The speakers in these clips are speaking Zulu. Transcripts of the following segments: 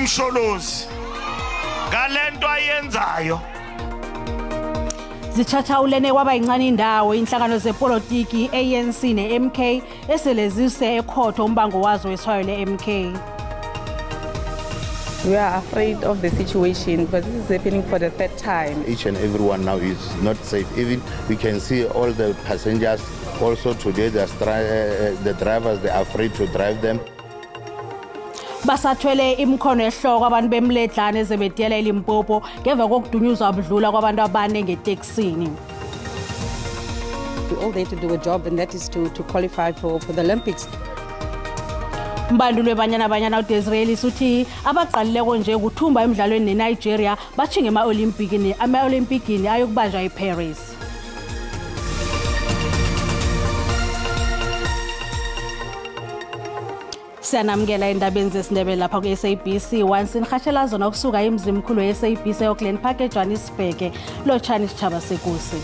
umsholozi ngalento ayenzayo. Zithathaulene kwaba incane indawo inhlangano zepolitiki ANC neMK eselezise ekhotho umbango wazo weswayo leMK. We are afraid of the situation because this is happening for the third time. Each and everyone now is not safe. Even we can see all the passengers also today, the drivers, they are afraid to drive them. Basathwele imkhono ehloko abantu bemledlane ezebediyela eLimpopo ngemva kokudunyuzwa abudlula kwabantu abane ngeteksini. We're all there to do a job, and that is to qualify for the Olympics. Mbandulu webanyana uDesirellis uthi abaqalileko nje ukuthumba emidlalweni neNigeria bachinge ama-Olimpikini ayokubanjwa eParis. Siyanamukela endabeni zesiNdebele lapha ku-SABC 1 sinirhatshela zona ukusuka emzimkhulu we-SABC eOakland Park eJohannesburg lotshani isitshaba sekosi.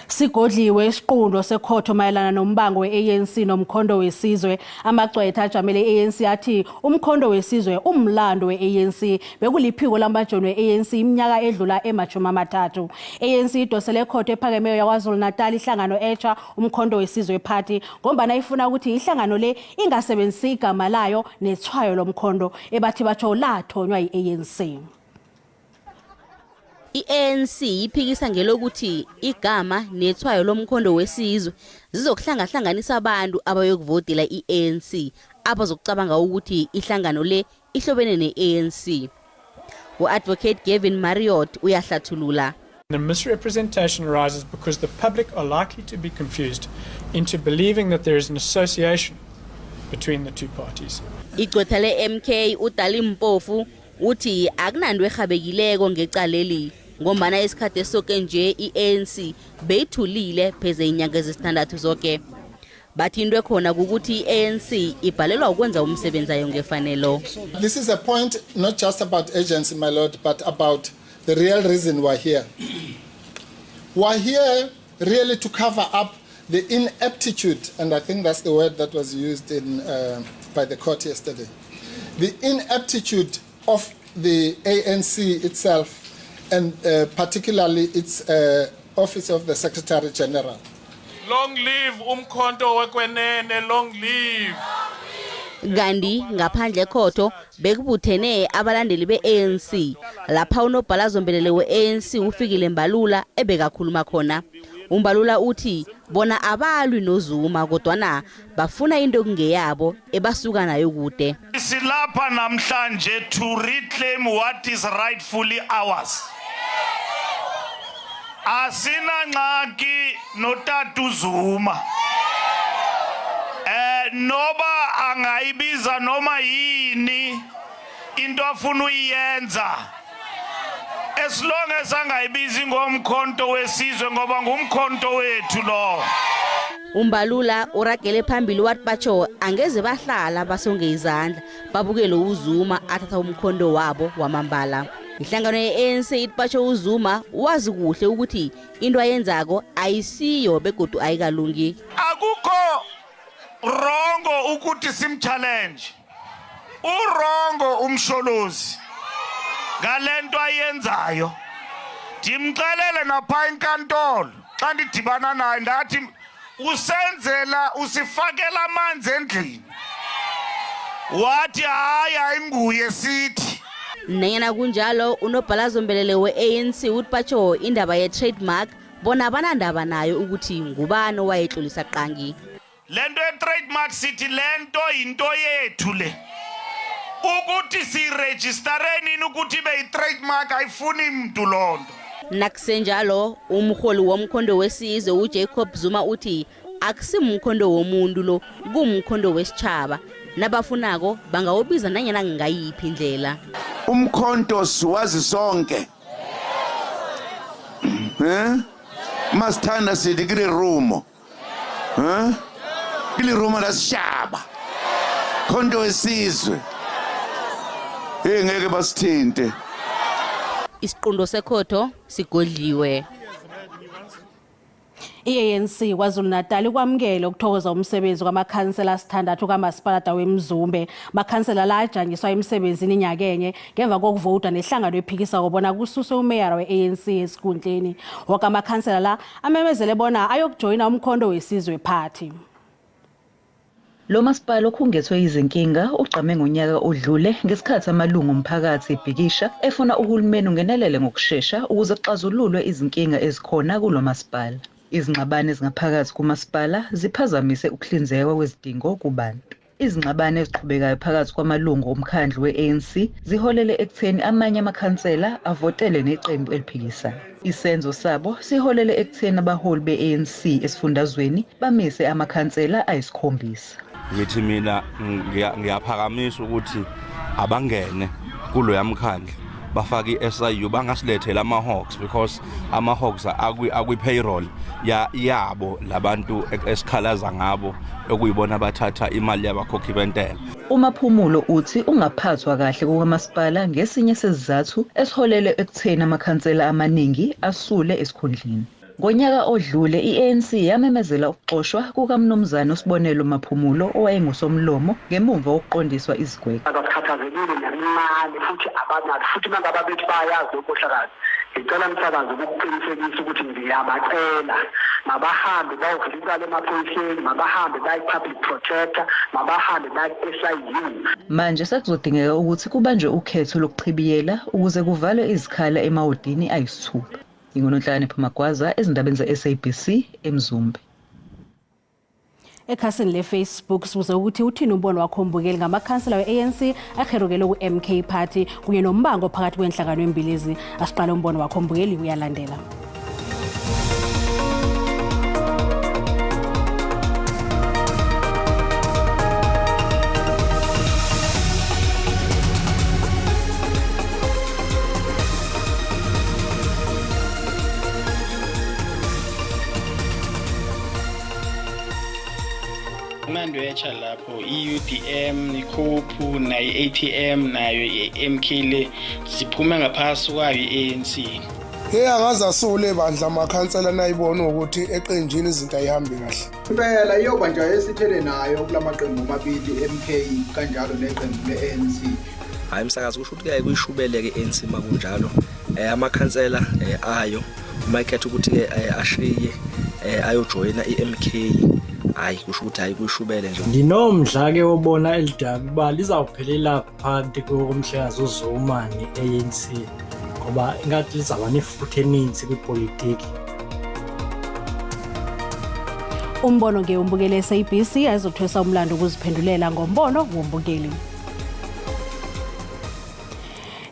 Sigodliwe isiqundo sekhotho mayelana nombango we-ANC nomkhondo wesizwe. Amagcwetha ajamele i-ANC athi umkhondo wesizwe umlando we-ANC bekuliphiko lamajoni we-ANC iminyaka edlula ema-30. ANC idosele ekhotho ephakemeyo yaKwaZulu Natal ihlangano etsha umkhondo wesizwe party ngombana ifuna ukuthi ihlangano le ingasebenzisi igama layo nethwayo lomkhondo ebathi batsho lathonywa i-ANC. I-ANC iphikisa ngelokuthi igama nethwayo lomkhondo wesizwe zizokuhlangahlanganisa abantu abayokuvotela i-ANC abazokucabanga ukuthi ihlangano le ihlobene ne-ANC. U-Advocate Gavin Marriott uyahlathulula. The misrepresentation arises because the public are likely to be confused into believing that there is an association between the two parties. Igcwetha le-MK uDali Mpofu uthi akunanto ehabekileko ngecaleli ngombana isikhathi esoke nje i-ANC beyithulile pheze inyanga ezisithandathu zonke. Bathi into ekhona ukuthi i-ANC ibhalelwa ukwenza umsebenzi ayo ngefanelo. This is a point not just about agency, my lord, but about the real reason we're here. We're here really to cover up the ineptitude, and I think that's the word that was used by the court yesterday. The ineptitude of the ANC itself, and particularly its office of the Secretary General. Long live umkhonto wekwenene, long live. Gandhi ngaphandle ekhotho bekubuthene abalandeli be-ANC lapha unobhalazo mbelele we-ANC ufikile Mbalula ebekakhuluma khona. Umbalula uthi bona abalwi noZuma kodwana bafuna into kungeyabo ebasuka nayo kude. Silapha namhlanje to reclaim what is rightfully ours. Asina ngxaki noTata Zuma. Noba angayibiza noma yini into afuna uyenza. As long as angayibizi ngomkhonto wesizwe ngoba ngumkhonto wethu lo. Umbalula uragele phambili wathi batsho angeze bahlala basonge izandla babukele uZuma athatha umkhondo wabo wamambala. Inhlangano ye-ANC ithi batsho uZuma wazi kuhle ukuthi into ayenzako ayisiyo begodu ayikalungi. Akukho wrongo ukuthi simchallenge. Urongo umsholozi ngalento ayenzayo. Ndimxelele napha enkantolo xa ndidibana naye ndathi usenzela usifakela amanzi endlini. Wathi hayi ayinguye sithi. Nanyana kunjalo unobhalazo mbelele we-ANC uthi batsho indaba ye-trademark bona banandaba nayo ukuthi ngubani owayetlolisa qangi. Lento ye-trademark sithi lento into yethu le. Ukuthi siregistereni ukuthi beyi-trademark ayifuni mntu lonto. Nakusenjalo umholi womkhondo wesizwe uJacob Zuma uthi akusimkhondo womuntu lo kumkhondo wesitshaba nabafunako bangawubiza nanyana ngayiphi indlela. Umkhonto siwazi sonke. Masithanda sithi kule rumo. Kule rumo lasishaba. Khonto wesizwe. Ngeke basithinte. isiqundo sekhotho sigodliwe. I-ANC KwaZulu-Natal ikwamukele ukuthokoza umsebenzi kwamakhansela asithandathu kamasipalata weMzumbe. Amakhansela la ajangiswa emsebenzini inyakenye ngemva kokuvota nehlangano ephikisa kubona kususwe umeyara we-ANC esikhundleni. Wonke amakhansela la amemezele bona ayokujoyina umkhondo wesizwe party. Lo masipala okhungethwe izinkinga ugqame ngonyaka odlule ngesikhathi amalungu omphakathi ebhikisha efuna uhulumeni ungenelele ngokusheshsha ukuze kuxazululwe izinkinga ezikhona kulo masipala. Izingxabano ezingaphakathi kumasipala ziphazamise ukuhlinzekwa kwezidingo kubantu. Izingxabano eziqhubekayo phakathi kwamalungu omkhandlu we-ANC ziholele ekutheni amanye amakhansela avotele neqembu eliphikisayo. Isenzo sabo siholele ekutheni abaholi be-ANC esifundazweni bamise amakhansela ayisikhombisa. Ngithi mina ngiyaphakamisa ukuthi abangene kulo yamkhandla bafaki i-SIU bangasilethela ama-Hawks because ama-Hawks akwi-payroll yabo labantu esikhalaza ngabo okuyibona bathatha imali yabakhokhi bentela. Umaphumulo uthi ungaphathwa kahle kukamasipala ngesinye sezizathu esiholele ekutheni amakhansela amaningi asule esikhundleni. Ngonyaka odlule i-ANC yamemezela ukuxoshwa kukaMnumzane uSibonelo Maphumulo owayengusomlomo ngemumva wokuqondiswa izigwegwe. Abakhathazekile nemincane futhi abanalo futhi mangabe bethi bayazi ukhohlakazi. Ngicela umsakazi ukuqinisekisa ukuthi ngiyabacela mabahambe bayovulisa emaphoyiseni, mabahambe bayi-public protector, mabahambe bayi-SIU. Manje sekuzodingeka ukuthi kubanjwe ukhetho lokuchibiyela ukuze kuvalwe izikhala emawodini ayisithupha. Ingononhlane Phumagwaza ezindabeni ze-SABC eMzumbe. Ekhasini le-Facebook sibuze ukuthi uthini umbono wakho Mbukeli ngamakhansela we-ANC aherukele ku-MK Party kunye nombango phakathi kwenhlangano embilezi. Asiqale umbono wakho Mbukeli uyalandela. Mandwecha lapho i-UDM, iKhopu, nayo i-ATM, nayo i-MK le siphume ngaphasi kwayo i-ANC. Angaza sule bandla amakhansela nayibona ukuthi eqenjini izinto ayihambi kahle. Impela iyoba nje esithele nayo kulamaqembu amabili MK kanjalo neqembu le-ANC. Hayi msakazi kusho ukuthi kuyishubeleke i-ANC makunjalo. Amakhansela ayo umakhetha ukuthi ashiye ayojoyina i-MK. Hayi kusho ukuthi hayi kuyishubele nje. Nginomdla ke wobona Iindaba lizawuphelela phakathi komhlekazi uZuma ne-ANC ngoba ingathi lizaba nefuthe eninzi kwipolitiki. Umbono ke umbukele SABC azothwesa umlando ukuziphendulela ngombono wombukeli.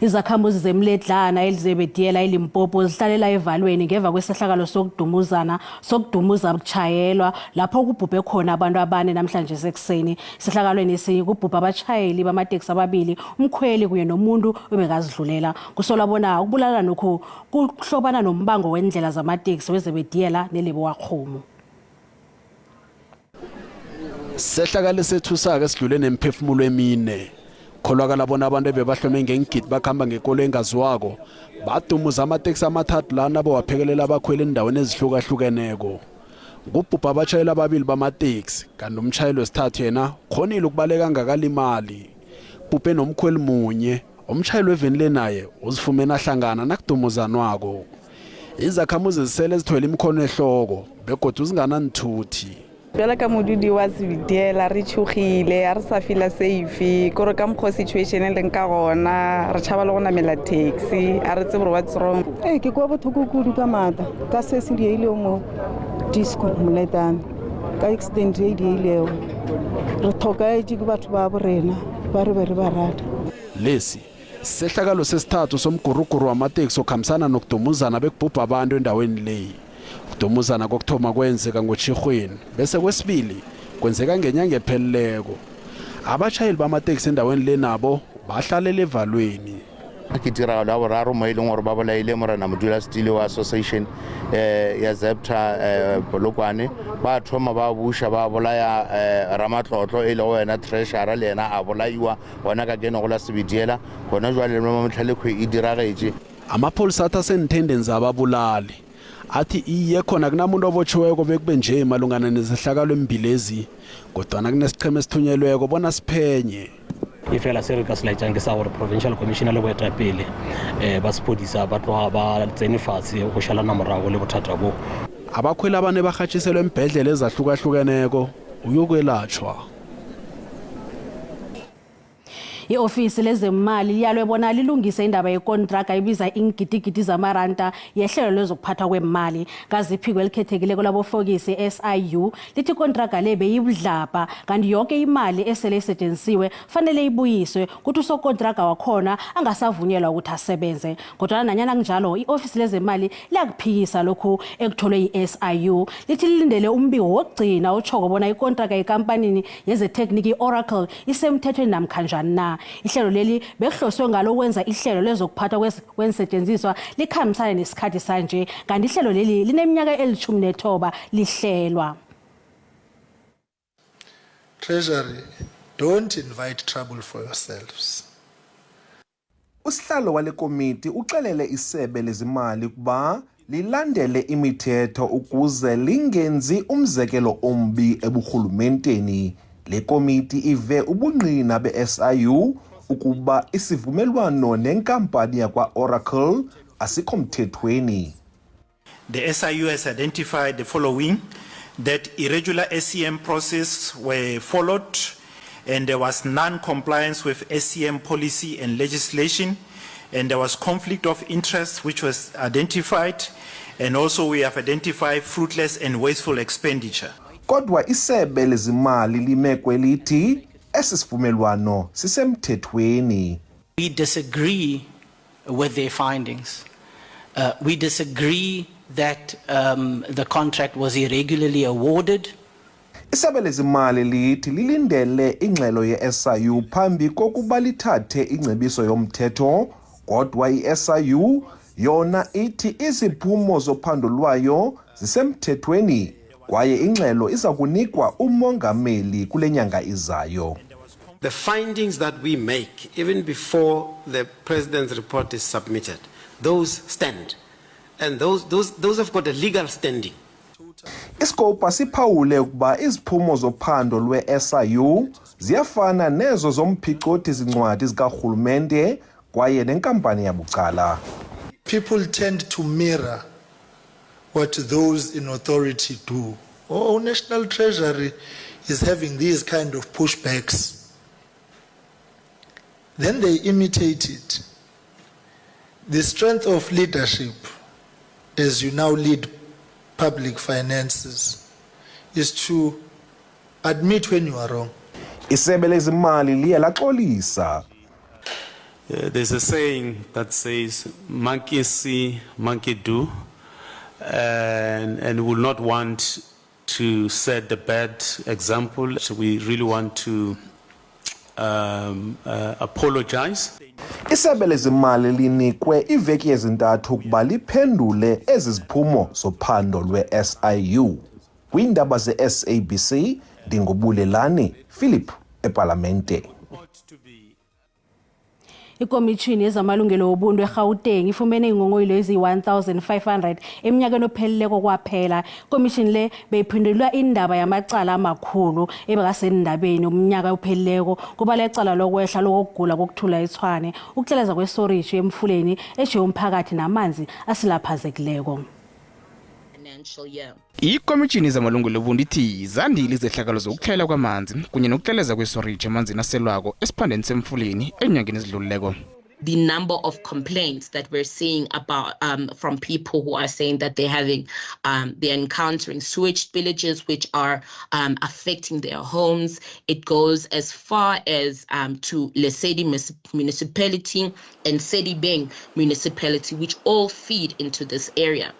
Izakhamuzi zemledlana elizebediyela eLimpopo zihlalela evalweni ngemva kwesehlakalo sokudumuza kuchayelwa lapho kubhubhe khona abantu abane namhlanje sekuseni. Isehlakalweni esinye kubhubha abachayeli bamateksi ababili, umkhweli kunye nomuntu obekazidlulela. Kusolwa bona ukubulala nokho kuhlobana nombango wendlela zamateksi wezebediyela nelebo wakhomo. Sehlakalo sethu esidlule nemphefumulo emine. Kholwakala bona abantu ebebahlome ngengigidi bakhamba ngekolo engaziwako badumuza amateksi amathathu lana bowaphekelela abakhweli endaweni ezihlukahlukeneko. Kubhubha abashayeli ababili bamateksi kanti umshayeli wesithathu yena khonile ukubaleka ngakalimali. Bhubhe nomkhweli munye, umshayeli weveni naye uzifumene ahlangana nakudumuzanwako. Izakhamuzi zisele zithwele imikhono ehloko begodu zingananithuthi. Jwale ka modudi wa Zebedela re tshogile a re sa feel safe kore ka mkho situation e leng ka gona re tshaba le go namela taxi a re tsebe what's wrong. Ke kwa bothoko kudu ka mata ka se se diele mo disco moletana ka accident e diele re thoka e ke batho ba borena ba re ba rata. Lesi sehlakalo sesithathu somguruguru wamateksi okhambisana nokudumuzana bekubhubha abantu endaweni leyi. Ukudumuzana kokuthoma kwenzeka ngoTshirhweni bese kwesibili kwenzeka ngenyanga epheleleko. Abashayeli bamateksi endaweni le nabo bahlalela evalweni. Kitiragalo ya boraro mo ileng gore ba bolaile morena modulasetile wa association ya Zebta Polokwane ba thoma ba busha ba bolaya Ramatlotlo ile go wena treasurer le yena a bolaiwa bona ka kene go la Sebediela gona jwale le mo motlhalekgwe e diragetse. Amapholisa athi asendithendeni zababulali athi iye khona kunamuntu obotshiweko bekube nje malungana nezehlakalo embilezi kodwa kunesicheme esithunyelweko bona siphenye. Ifela se re ka selaetsang ke sa gore provincial commissioner le boetapele ba sepodisa ba tloga ba tsene fatshe go shalana morago le bothata bo. Abakhweli abane bahatshiselwe embhedlela ezahlukahlukeneko uyokwelatshwa. I-ofisi lezemali liyalwe bona lilungise indaba yekontraga ibiza ingidigidi zamaranda yehlelo lezokuphathwa kwemali. Kaziphiko elikhethekileko labofokisi SIU lithi ikontraga le beyibudlabha kanti yonke imali esele isetshenzisiwe fanele ibuyiswe kuthi usokontraga wakhona angasavunyelwa ukuthi asebenze. Kodwa nanyana kunjalo i-ofisi lezemali liyakuphikisa lokhu ekutholwe yi-SIU lithi lilindele umbiko wokugcina otshoko bona ikontraga yekampanini yezetekniki Oracle isemthethweni namkhanjani na. Ihlelo leli bekuhloswe ngalo kwenza ihlelo lezokuphathwa kwensetshenziswa likhambisana nesikhathi sanje kanti ihlelo leli lineminyaka eli-19 lihlelwa. Treasury, don't invite trouble for yourselves. Usihlalo wale komiti uxelele isebe lezimali kuba lilandele imithetho ukuze lingenzi umzekelo ombi eburhulumenteni. Le komiti ive ubungqina be-SIU ukuba isivumelwano nenkampani yakwa Oracle asikho mthethweni. The SIU has identified the following: that irregular SCM process were followed and there was non-compliance with SCM policy and legislation, and there was conflict of interest which was identified, and also we have identified fruitless and wasteful expenditure. Kodwa isebe lezimali limekwe lithi esisivumelwano sisemthethweni. We disagree with their findings. We disagree that the contract was irregularly awarded. Isebe lezimali lithi lilindele ingxelo ye-SIU phambi kokuba lithathe ingcebiso yomthetho, kodwa i-SIU yona ithi iziphumo zophando lwayo zisemthethweni kwaye ingxelo iza kunikwa umongameli kule nyanga izayo. The findings that we make, even before the President's report is submitted, those stand. And those have got a legal standing. Iskopa siphawule ukuba iziphumo zophando lwe-SIU ziyafana nezo zomphicoti zincwadi zikarhulumente kwaye nenkampani yabucala. People tend to mirror what those in authority do. Oh, National Treasury is having these kind of pushbacks. Then they imitate it. The strength of leadership, as you now lead public finances, is to admit when you are wrong. Isebe lezimali liye laxolisa. There's a saying that says, monkey see, monkey do, and we will not want to set the bad example. So we really want to apologize. Isebe lezimali linikwe iveki ezintathu ukuba liphendule ezi ziphumo zophando lwe-SIU. Kwiindaba ze-SABC, ndingubulelani Philip eParlamente. Ikomishini yezamalungelo obuntu eGauteng ifumene ingongoyilo ezi-1500 eminyakeni opheleleko kwaphela. Ikomishini le beyiphendulwa indaba yamacala amakhulu ebekasenindabeni umnyaka opheleleko kuba lecala lokwehla lokugula kokuthula isithwane, ukuhleleza kwesoriji emfuleni eshe umphakathi namanzi asilaphazekileko. Ikomishini yezamalungelo obuntu ithi zandile izehlakalo zokuhlela kwamanzi kunye nokuhleleza kwesoriji emanzini aselwako esiphandeni semfuleni enyangeni ezidlulileko. The number of complaints that we're seeing about from people who are saying that they're encountering sewage spillages which are affecting their homes. It goes as far as to Lesedi municipality and Sedibeng municipality, which all feed into this area.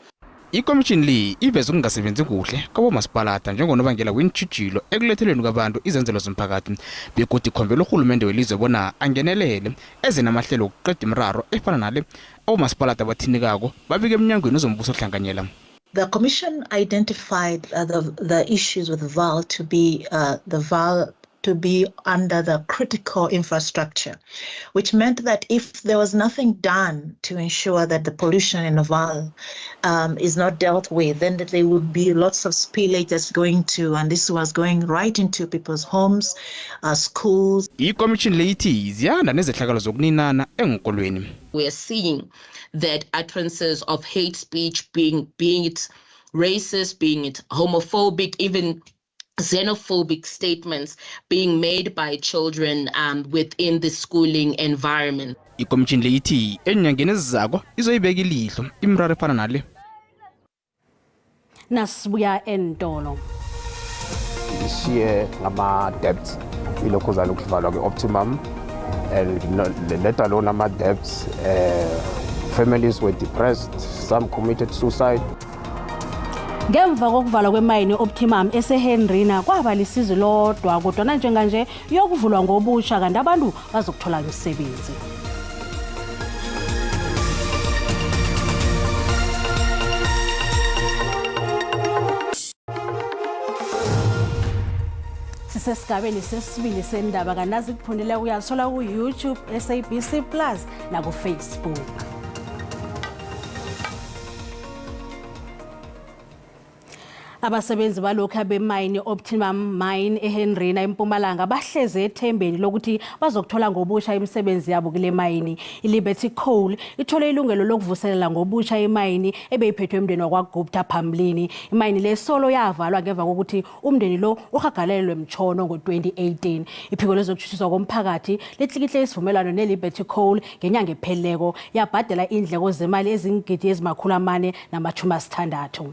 Ikomishini li iveza ukungasebenzi kuhle kwabomasipalata njengonobangela wentshijilo ekulethelweni kwabantu izenzelo zomphakathi begodu ikhombela urhulumente welizwe bona angenelele ezinamahlelo okuqeda imiraro efana nale abomasipalata abathinikako babike emnyangweni uzombuso ohlanganyela. The Commission identified the issues with VAL to be the VAL to be under the critical infrastructure, which meant that if there was nothing done to ensure that the pollution in Naval is not dealt with, then that there would be lots of spillage that's going to, and this was going right into people's homes, schools. I-commission le ithi ziyanda nezehlakalo zokuninana enkolweni. We are seeing that utterances of hate speech, being it racist, being it homophobic, even xenophobic statements being made by children within the schooling environment. I-commission le ithi enyangeni ezizako izoyibeka ilihlo imraro efana nale. Nasibuya entolo. Ishiye ngama-debts ilokhu ukuvalwa kwe-optimum and let alone ama-debts families were depressed, some committed suicide. Ngemva kokuvalwa kwemayini optimum eseHenrina kwaba lisizo lodwa kodwa njenganje yokuvulwa ngobusha kanti abantu bazokuthola umsebenzi. Sisesigabeni sesibili sendaba kanazi kuphundile uyathola ku YouTube, SABC Plus na ku Facebook. Abasebenzi balokhu bemayini optimum mine eHenrina eMpumalanga bahleze ethembeni lokuthi bazokuthola ngobusha imisebenzi yabo kule mayini. iLiberty Coal ithole ilungelo lokuvuselela ngobusha imayini ebeyiphethwe umndeni wakwaGupta phambilini. Imayini lesolo yavalwa ngemva kokuthi umndeni lo uhagalelwe emtshono ngo-2018. Iphiko lezokuthuthuswa komphakathi lehlikihle isivumelwano neLiberty Coal ngenyanga epheleleko yabhadela indleko zemali ezingidi ezima-460.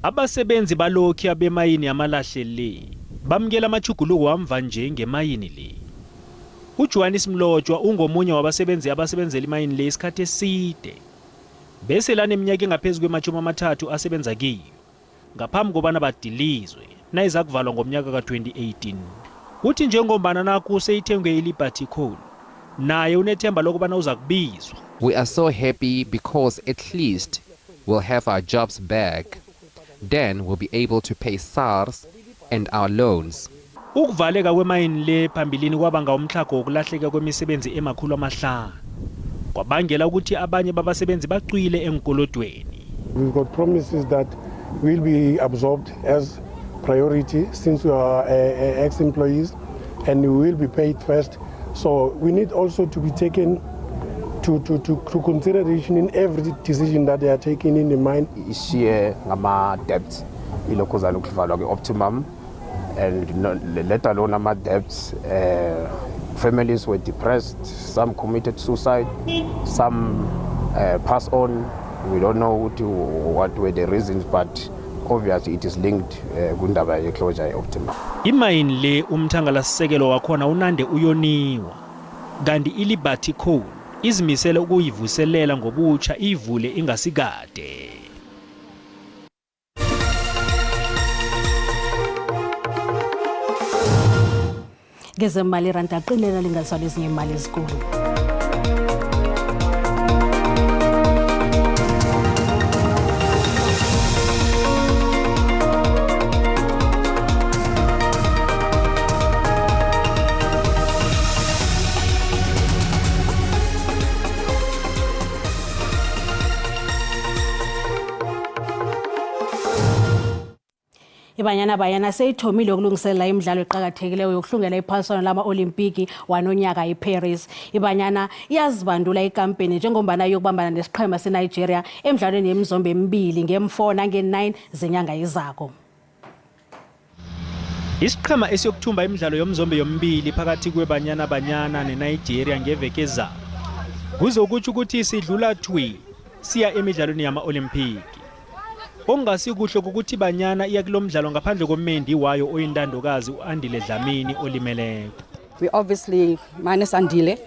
Abasebenzi balokhu abemayini yamalahle le bamukela amajuguluko wamva nje ngemayini le. uJohannes Mlotshwa ungomunye wabasebenzi abasebenzela imayini le isikhathi eside. Bese lana eminyaka engaphezulu kwema-30 asebenza kiyo ngaphambi kobana badilizwe nayiza kuvalwa ngomnyaka ka-2018. Uthi njengombana nakho seyithengwe iLiberty Coal naye unethemba lokubana uza kubizwa. We are so happy because at least we'll have our jobs back. Then we'll be able to pay SARS and our loans. Ukuvaleka kwemayini le phambilini kwabanga umhlago wokulahleka kwemisebenzi emakhulu 5. Kwabangela ukuthi abanye babasebenzi baqwile enkolodweni. We've got promises that will be absorbed as priority since we are ex-employees and we will be paid first. So we need also to be taken to consideration in every decision that they are taking in the mine. Ishiye ngama-debts ilokhu ukuvalwa kwe-optimum and let alone ama-debts families were depressed, some committed suicide, some passed on. We don't know what were the reasons, but obviously it is linked kundaba ye-closure ye-optimum. Imayini le umthangalasisekelo wakhona unande uyoniwa kanti iLiberty Coal izimisele ukuyivuselela ngobutsha ivule ingasikade. Ngezemali ranta qinelela lingaswala ezinye imali ezinkulu. Ibanyana seyithomile ukulungiselela imidlalo eqhakathekileyo yokuhlungela iphaliswano lama-Olimpiki wanonyaka eParis. Ibanyana iyazibandula ikampeni njengombana yokubambana nesiqhema seNigeria emidlalweni yemizombo emibili nge-4 nange-9 zenyanga ezako. Isiqhema esiyokuthumba imidlalo yomzombo yomibili phakathi kwebanyana neNigeria ngeveke ezayo kuzokuthi ukuthi sidlula thwi siya emidlalweni yama-Olimpiki. Ongasikuhle ukuthi banyana iya kulomdlalo ngaphandle komendi wayo oyindandokazi uAndile Dlamini olimeleko. We obviously minus Andile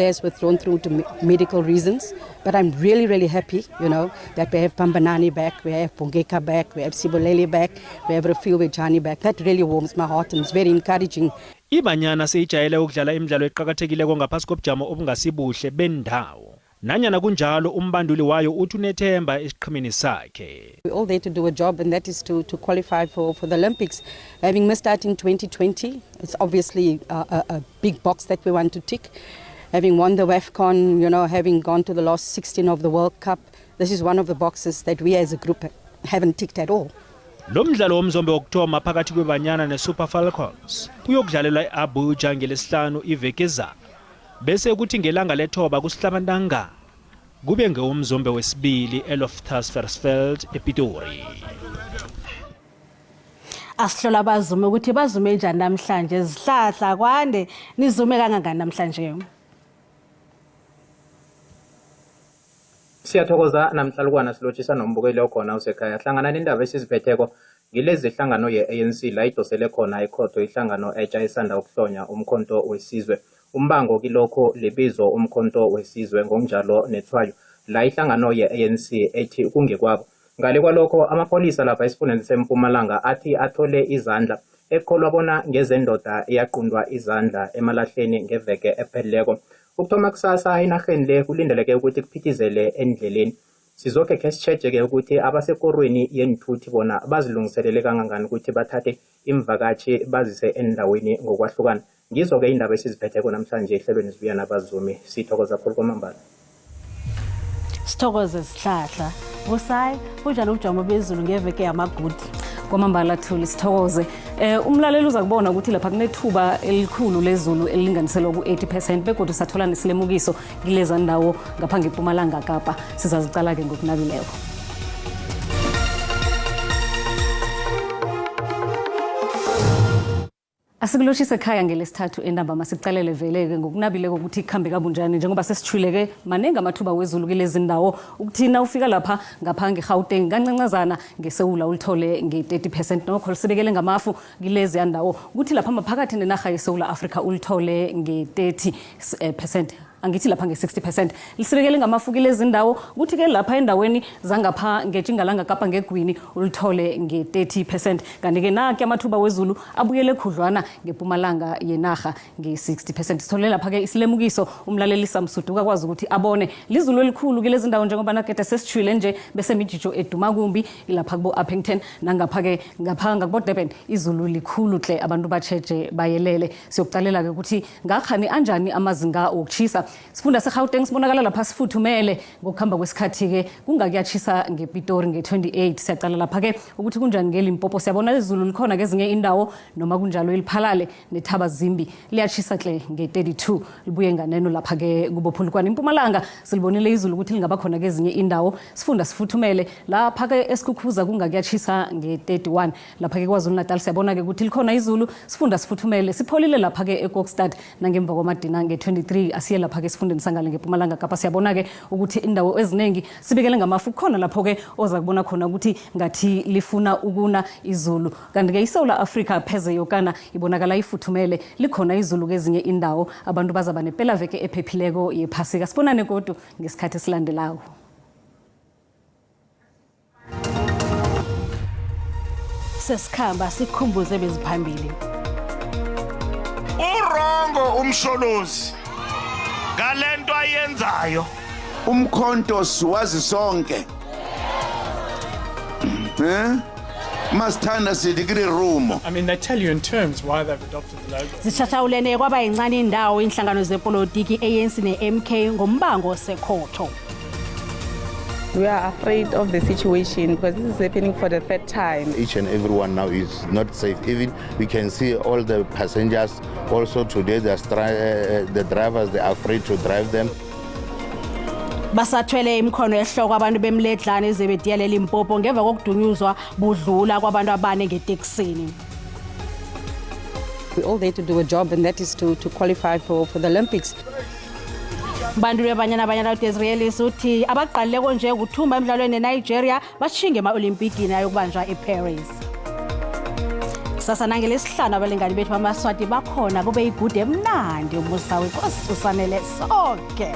has withdrawn through to medical reasons, but I'm really happy, that we have Pambanani back, we have Bongeka back, we have Siboleli back, we have Rafiwe Jani back. That really warms my heart and it's very encouraging. Ibanyana seyijayele ukudlala imidlalo eqhakathekileko ngaphasi kobujamo obungasibuhle bendawo. Nanyana kunjalo umbanduli wayo uthi unethemba esiqhemeni sakhe. We're all there to do a job, and that is to qualify for the Olympics. Having missed out in 2020, it's obviously a big box that we want to tick. Having won the WAFCON, having gone to the last 16 of the World Cup, this is one of the boxes that we as a group haven't ticked at all. Lo mdlalo womzombe wokuthoma phakathi kweBanyana neSuper Falcons uyokudlalelwa eAbuja ngelesihlanu iveke ezayo. Bese kuthi ngelanga lethoba kusihlabantanga kube ngewomzombe wesibili eLoftus Versfeld ePitori. Asihlola abazume ukuthi bazume njani namhlanje izihlahla kwande nizume kangangani namhlanje. Siyathokoza namhlalukwana silotshisa nombukeli okhona usekhaya hlangana nendaba esiziphetheko ngilezi hlangano ye-ANC la idosele khona ekhotho ihlangano etsha esanda ukuhlonya umkhonto wesizwe. Umbango kilokho lebizo umkhonto wesizwe ngokunjalo nethwayo la ihlangano ye-ANC ethi kungekwabo. Ngale kwalokho amapolisa lapha esifundeni seMpumalanga athi athole izandla ekholwa bona ngezendoda eyaqundwa izandla emalahleni ngeveke epheleleko. Ukuthoma kusasa enarheni le kulindeleke ukuthi kuphithizele endleleni. Sizokhe ke sitshejeke ukuthi abasekorweni yenthuthi bona bazilungiselele kangangani ukuthi bathathe imvakatshi bazise endaweni ngokwahlukana. Ngizo ke indaba esiziphetheko namhlanje ehlelweni sibuya nabazumi. Sithokoza kakhulu kwamambala. Sithokoze sihlahla. Busayi kunjani ubujamo bezulu ngeveke yamagudi? Kwamambala Thuli sithokoze. Umlaleli uza kubona ukuthi lapha kunethuba elikhulu lezulu elilinganiselwa ku-80% begodwa sathola nesilemukiso kileza ndawo ngapha ngeMpumalanga Kapa. Sizazicala ke ngokunabileyo. Asikuloshise ekhaya ngelesithathu endaba masicalele veleke ngokunabile ukuthi ikhambe kabunjani njengoba sesithuleke manenga amathuba wezulu kilezi ndawo ukuthina ufika lapha ngapha ngeGauteng kancancazana ngeSewula ulithole nge-30% nokho sibekele ngamafu kilezi yandawo ukuthi lapha maphakathi nenaga yeSewula Africa ulithole nge-30%. Angithi lapha nge-60% lisibekele ngamafu kilezi ndawo ukuthi ke lapha endaweni zangapha ngeTjingalanga Kapa ngeGwini ulithole nge-30% kanti ke nake amathuba wezulu abuyele khudlwana ngeMpumalanga yenaga nge-60%. Sithole lapha ke isilemukiso umlaleli Samsudu kwazi ukuthi abone lizulu elikhulu kilezi ndawo njengoba nakete sesithwile nje bese mijijo eduma kumbi ilapha kubo Uppington nangapha ke ngapha ngakubo Durban izulu likhulu hle abantu batsheje bayelele. Siyokucalela ke ukuthi ngakhani anjani amazinga okuchisa. Sifunda seGauteng sibonakala lapha sifuthumele ngokuhamba kwesikhathi ke kungakuyachisa ngePitori nge28. Siyacala lapha ke ukuthi kunjani ngeLimpopo siyabona izulu likhona kezinye indawo noma kunjalo eliphalale nethaba zimbi liyachisa hle nge32 libuye nganeno lapha ke kubophulukwana iMpumalanga silibonile izulu ukuthi lingaba khona kezinye indawo. Sifunda sifuthumele lapha ke esikhukhuza kungakuyachisa nge31 lapha ke KwaZulu Natal siyabona ke ukuthi likhona izulu. Sifunda sifuthumele sipholile lapha ke eKokstad nangemva kwamadina nge23 asiye lapha ke sifundeni sangale ngeMpumalanga Kapa siyabona ke ukuthi indawo eziningi sibekele ngamafu khona lapho ke oza kubona khona ukuthi ngathi lifuna ukuna izulu kanti ke iSouth Africa pheze yokana ibonakala ifuthumele likhona izulu kezinye indawo abantu bazaba nepela veke ephephileko yephasika. Sibonane kodwa ngesikhathi silandelayo. Sesikhamba sikhumbuze beziphambili. Urongo umsholozi galento ayenzayo umkhonto siwazi sonke masithanda sithi kule room. I mean, they tell you in terms why they've adopted the logo. Zishashawulene kwaba yincane indawo inhlangano zepolitiki ANC neMK ngombango sekhotho. We are afraid of the situation because this is happening for the third time. Each and everyone now is not safe. Even we can see all the passengers also today, the drivers, they are afraid to drive them. Basathwele imkhono ehloko abantu bemledlane ezebediyele Limpopo ngeva kokudunyuzwa budlula kwabantu abane ngeteksini. We're all there to do a job, and that is to qualify for the Olympics. Bantu bebanyana uDesirielis uthi abaqalileko nje ukuthumba emidlalweni neNigeria bashinge ema-Olimpiki nayo kubanjwa eParis. Sasa nangelesihlanu abalingani bethu bamaswati bakhona kube igude emnandi umusa weNkosi usanele sonke.